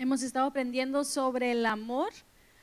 Hemos estado aprendiendo sobre el amor.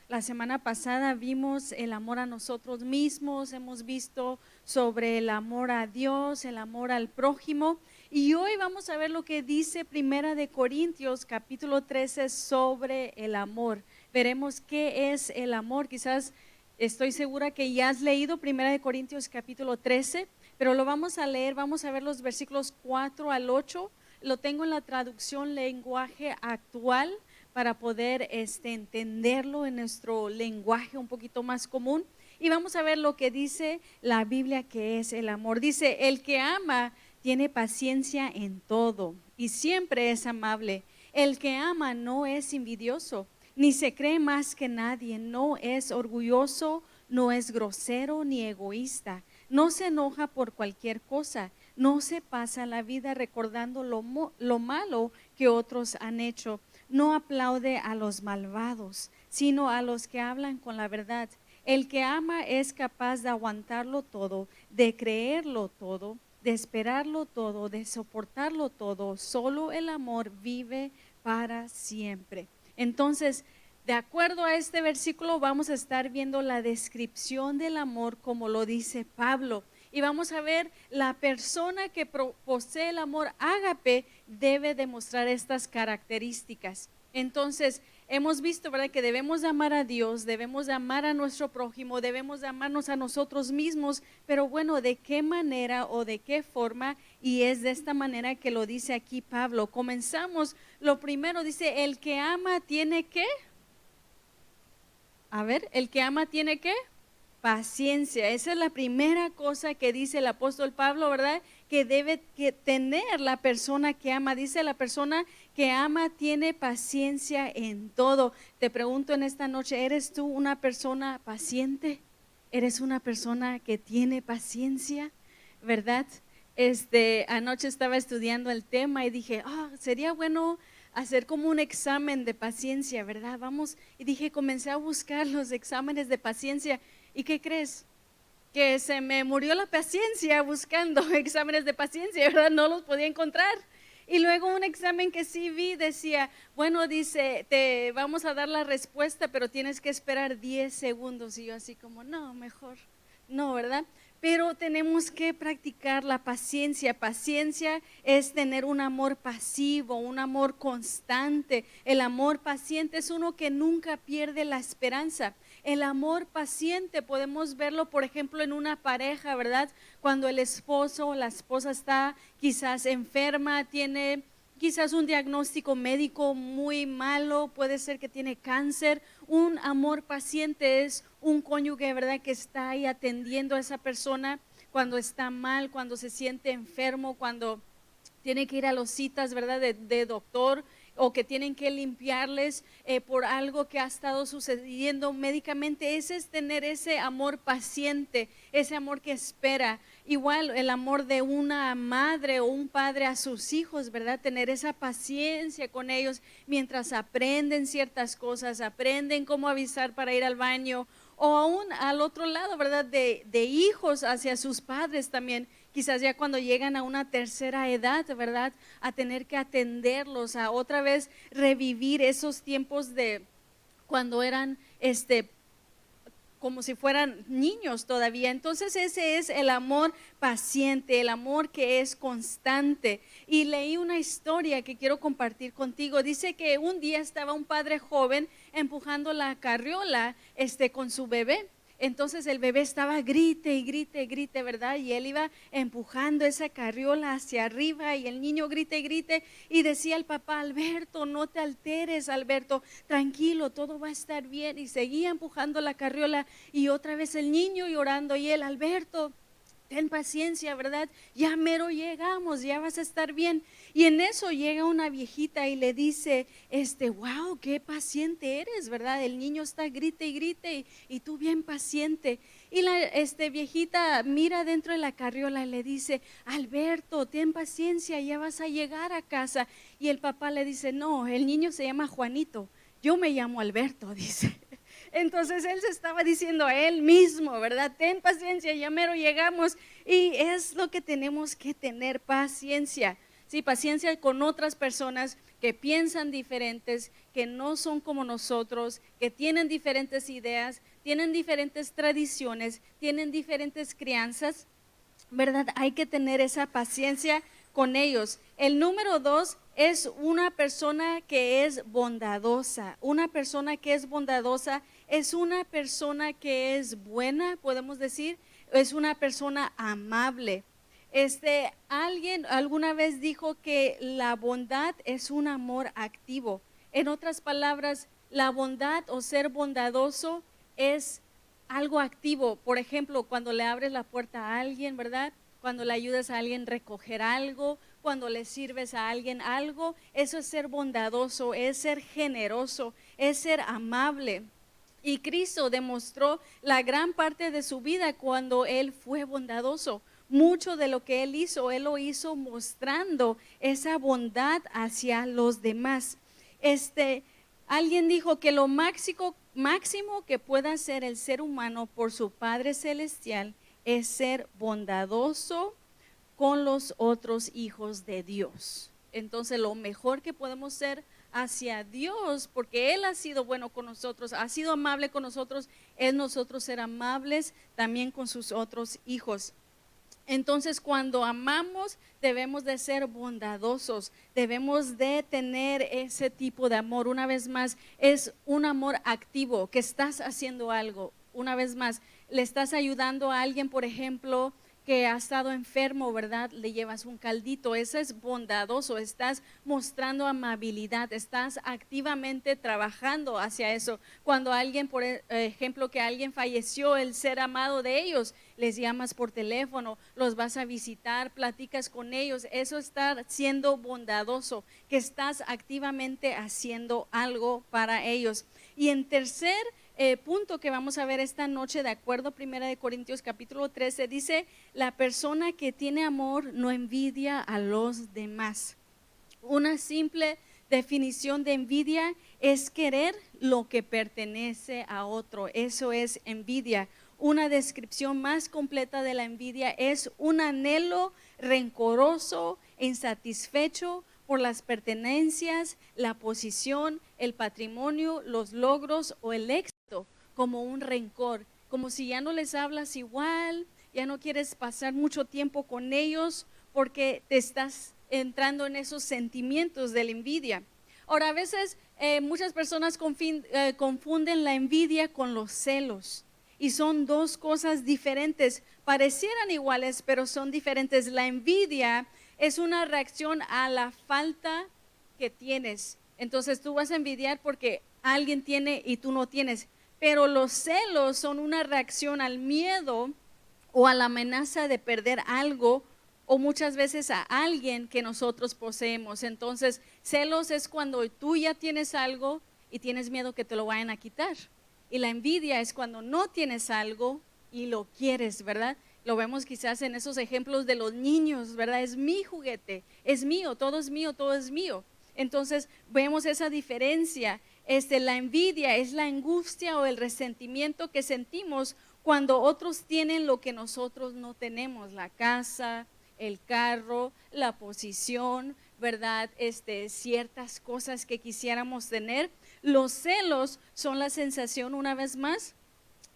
La semana pasada vimos el amor a nosotros mismos, hemos visto sobre el amor a Dios, el amor al prójimo, y hoy vamos a ver lo que dice Primera de Corintios capítulo 13 sobre el amor. Veremos qué es el amor. Quizás estoy segura que ya has leído Primera de Corintios capítulo 13, pero lo vamos a leer, vamos a ver los versículos 4 al 8. Lo tengo en la traducción lenguaje actual para poder entenderlo en nuestro lenguaje un poquito más común. Y vamos a ver lo que dice la Biblia que es el amor. Dice, el que ama tiene paciencia en todo y siempre es amable. El que ama no es envidioso, ni se cree más que nadie, no es orgulloso, no es grosero ni egoísta, no se enoja por cualquier cosa, no se pasa la vida recordando lo malo que otros han hecho. No aplaude a los malvados, sino a los que hablan con la verdad. El que ama es capaz de aguantarlo todo, de creerlo todo, de esperarlo todo, de soportarlo todo. Solo el amor vive para siempre. Entonces, de acuerdo a este versículo, vamos a estar viendo la descripción del amor como lo dice Pablo. Y vamos a ver, la persona que posee el amor ágape debe demostrar estas características. Entonces, hemos visto, ¿verdad?, que debemos de amar a Dios, debemos de amar a nuestro prójimo, debemos de amarnos a nosotros mismos, pero bueno, ¿de qué manera o de qué forma? Y es de esta manera que lo dice aquí Pablo. Comenzamos, lo primero dice, el que ama tiene ¿qué? A ver, el que ama tiene ¿qué? Paciencia. Esa es la primera cosa que dice el apóstol Pablo, ¿verdad? Que debe tener la persona que ama. Dice, la persona que ama tiene paciencia en todo. Te pregunto en esta noche, ¿eres tú una persona paciente? ¿Eres una persona que tiene paciencia? ¿Verdad? Anoche estaba estudiando el tema y dije, sería bueno hacer como un examen de paciencia, ¿verdad? Vamos, y dije, comencé a buscar los exámenes de paciencia. ¿Y qué crees? Que se me murió la paciencia buscando exámenes de paciencia, ¿verdad? No los podía encontrar. Y luego un examen que sí vi decía, bueno, dice, te vamos a dar la respuesta, pero tienes que esperar 10 segundos. Y yo así como, no, mejor, no, ¿verdad? Pero tenemos que practicar la paciencia. Paciencia es tener un amor pasivo, un amor constante. El amor paciente es uno que nunca pierde la esperanza. El amor paciente podemos verlo, por ejemplo, en una pareja, ¿verdad? Cuando el esposo o la esposa está quizás enferma, tiene quizás un diagnóstico médico muy malo, puede ser que tiene cáncer. Un amor paciente es un cónyuge, ¿verdad?, que está ahí atendiendo a esa persona cuando está mal, cuando se siente enfermo, cuando tiene que ir a las citas, ¿verdad?, de doctor, o que tienen que limpiarles por algo que ha estado sucediendo médicamente. Ese es tener ese amor paciente, ese amor que espera. Igual el amor de una madre o un padre a sus hijos, ¿verdad? Tener esa paciencia con ellos mientras aprenden ciertas cosas, aprenden cómo avisar para ir al baño, o aún al otro lado, ¿verdad? De hijos hacia sus padres también. Quizás ya cuando llegan a una tercera edad, ¿verdad?, a tener que atenderlos, a otra vez revivir esos tiempos de cuando eran como si fueran niños todavía. Entonces ese es el amor paciente, el amor que es constante. Y leí una historia que quiero compartir contigo. Dice que un día estaba un padre joven empujando la carriola con su bebé. Entonces el bebé estaba grite y grite y grite, ¿verdad? Y él iba empujando esa carriola hacia arriba y el niño grite y grite, y decía el papá, Alberto, no te alteres, Alberto, tranquilo, todo va a estar bien. Y seguía empujando la carriola y otra vez el niño llorando, y él, Alberto, ten paciencia, ¿verdad? Ya mero llegamos, ya vas a estar bien. Y en eso llega una viejita y le dice, wow, qué paciente eres, ¿verdad? El niño está grite y grite y tú bien paciente. Y la viejita mira dentro de la carriola y le dice, Alberto, ten paciencia, ya vas a llegar a casa. Y el papá le dice, no, el niño se llama Juanito, yo me llamo Alberto, dice. Entonces él se estaba diciendo a él mismo, ¿verdad? Ten paciencia, ya mero llegamos. Y es lo que tenemos que tener, paciencia. Sí, paciencia con otras personas, que piensan diferentes, que no son como nosotros, que tienen diferentes ideas, tienen diferentes tradiciones, tienen diferentes crianzas, ¿verdad? Hay que tener esa paciencia con ellos. El número 2 es una persona que es bondadosa. Una persona que es bondadosa es una persona que es buena, podemos decir, es una persona amable. Alguien alguna vez dijo que la bondad es un amor activo. En otras palabras, la bondad o ser bondadoso es algo activo. Por ejemplo, cuando le abres la puerta a alguien, ¿verdad? Cuando le ayudas a alguien a recoger algo, cuando le sirves a alguien algo, eso es ser bondadoso, es ser generoso, es ser amable. Y Cristo demostró la gran parte de su vida cuando Él fue bondadoso. Mucho de lo que Él hizo, Él lo hizo mostrando esa bondad hacia los demás. Alguien dijo que lo máximo que pueda hacer el ser humano por su Padre Celestial es ser bondadoso con los otros hijos de Dios. Entonces lo mejor que podemos ser hacia Dios, porque Él ha sido bueno con nosotros, ha sido amable con nosotros, es nosotros ser amables también con sus otros hijos. Entonces, cuando amamos, debemos de ser bondadosos, debemos de tener ese tipo de amor. Una vez más, es un amor activo, que estás haciendo algo. Una vez más, le estás ayudando a alguien, por ejemplo, que ha estado enfermo, ¿verdad? Le llevas un caldito, eso es bondadoso, estás mostrando amabilidad, estás activamente trabajando hacia eso. Cuando alguien, por ejemplo, que alguien falleció, el ser amado de ellos, les llamas por teléfono, los vas a visitar, platicas con ellos, eso está siendo bondadoso, que estás activamente haciendo algo para ellos. Y en tercer punto que vamos a ver esta noche, de acuerdo a 1 Corintios capítulo 13, dice, la persona que tiene amor no envidia a los demás. Una simple definición de envidia es querer lo que pertenece a otro, eso es envidia. Una descripción más completa de la envidia es un anhelo rencoroso, insatisfecho por las pertenencias, la posición, el patrimonio, los logros o el éxito, como un rencor, como si ya no les hablas igual, ya no quieres pasar mucho tiempo con ellos porque te estás entrando en esos sentimientos de la envidia. Ahora, a veces muchas personas confunden la envidia con los celos. Y son dos cosas diferentes, parecieran iguales, pero son diferentes. La envidia es una reacción a la falta que tienes. Entonces tú vas a envidiar porque alguien tiene y tú no tienes. Pero los celos son una reacción al miedo o a la amenaza de perder algo o muchas veces a alguien que nosotros poseemos. Entonces, celos es cuando tú ya tienes algo y tienes miedo que te lo vayan a quitar. Y la envidia es cuando no tienes algo y lo quieres, ¿verdad? Lo vemos quizás en esos ejemplos de los niños, ¿verdad? Es mi juguete, es mío, todo es mío, todo es mío. Entonces vemos esa diferencia. La envidia es la angustia o el resentimiento que sentimos cuando otros tienen lo que nosotros no tenemos, la casa, el carro, la posición, ¿verdad? Ciertas cosas que quisiéramos tener. Los celos son la sensación, una vez más,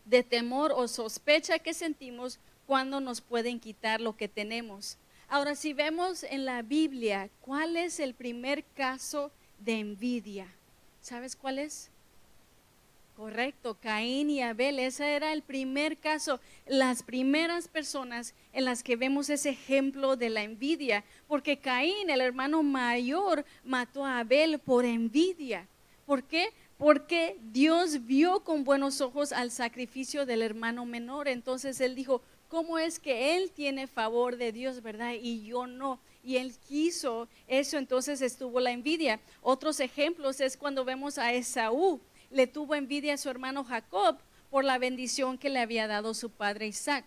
de temor o sospecha que sentimos cuando nos pueden quitar lo que tenemos. Ahora, si vemos en la Biblia, ¿cuál es el primer caso de envidia? ¿Sabes cuál es? Correcto, Caín y Abel, ese era el primer caso, las primeras personas en las que vemos ese ejemplo de la envidia, porque Caín, el hermano mayor, mató a Abel por envidia. ¿Por qué? Porque Dios vio con buenos ojos al sacrificio del hermano menor, entonces él dijo, ¿cómo es que él tiene favor de Dios, verdad? Y yo no. Y él quiso eso, entonces estuvo la envidia. Otros ejemplos es cuando vemos a Esaú. Le tuvo envidia a su hermano Jacob por la bendición que le había dado su padre Isaac.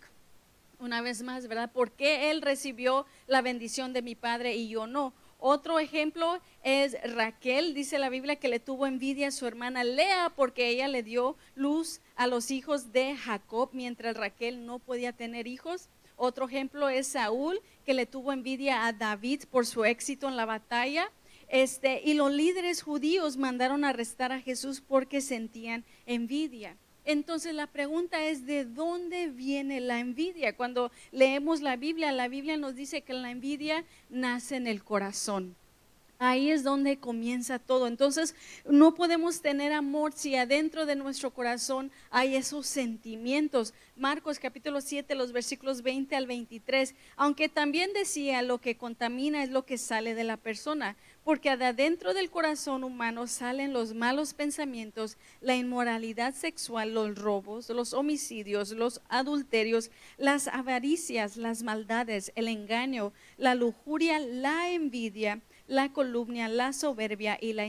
Una vez más, ¿verdad? ¿Por qué él recibió la bendición de mi padre y yo no? Otro ejemplo es Raquel, dice la Biblia que le tuvo envidia a su hermana Lea porque ella le dio luz a los hijos de Jacob mientras Raquel no podía tener hijos. Otro ejemplo es Saúl, que le tuvo envidia a David por su éxito en la batalla. Y los líderes judíos mandaron a arrestar a Jesús porque sentían envidia. Entonces la pregunta es, ¿de dónde viene la envidia? Cuando leemos la Biblia nos dice que la envidia nace en el corazón. Ahí es donde comienza todo. Entonces, no podemos tener amor si adentro de nuestro corazón hay esos sentimientos. Marcos capítulo 7, los versículos 20 al 23, aunque también decía, lo que contamina es lo que sale de la persona, porque de adentro del corazón humano salen los malos pensamientos, la inmoralidad sexual, los robos, los homicidios, los adulterios, las avaricias, las maldades, el engaño, la lujuria, la envidia, la calumnia, la soberbia y la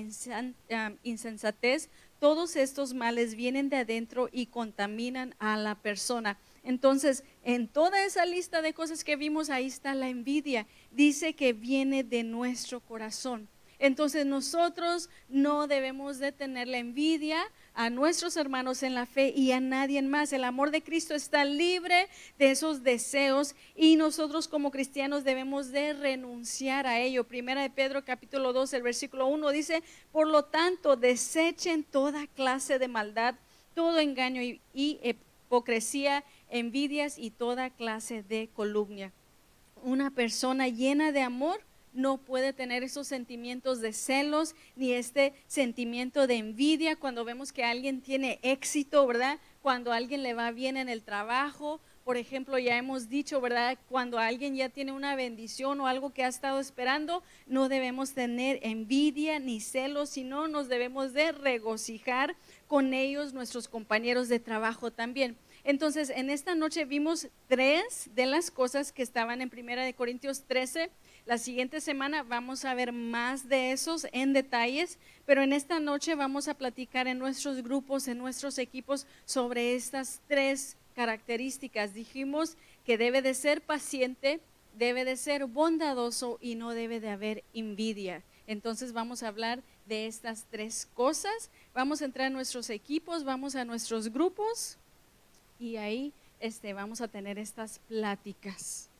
insensatez. Todos estos males vienen de adentro y contaminan a la persona. Entonces, en toda esa lista de cosas que vimos, ahí está la envidia. Dice que viene de nuestro corazón. Entonces nosotros no debemos de tener la envidia a nuestros hermanos en la fe y a nadie más. El amor de Cristo está libre de esos deseos y nosotros como cristianos debemos de renunciar a ello. Primera de Pedro capítulo 2, el versículo 1 dice, por lo tanto, desechen toda clase de maldad, todo engaño y hipocresía, envidias y toda clase de calumnia. Una persona llena de amor no puede tener esos sentimientos de celos ni este sentimiento de envidia cuando vemos que alguien tiene éxito, ¿verdad? Cuando a alguien le va bien en el trabajo, por ejemplo, ya hemos dicho, ¿verdad? Cuando alguien ya tiene una bendición o algo que ha estado esperando, no debemos tener envidia ni celos, sino nos debemos de regocijar con ellos, nuestros compañeros de trabajo también. Entonces, en esta noche vimos 3 de las cosas que estaban en 1 Corintios 13. La siguiente semana vamos a ver más de esos en detalles, pero en esta noche vamos a platicar en nuestros grupos, en nuestros equipos, sobre estas 3 características. Dijimos que debe de ser paciente, debe de ser bondadoso y no debe de haber envidia. Entonces vamos a hablar de estas 3 cosas. Vamos a entrar en nuestros equipos, vamos a nuestros grupos y ahí vamos a tener estas pláticas.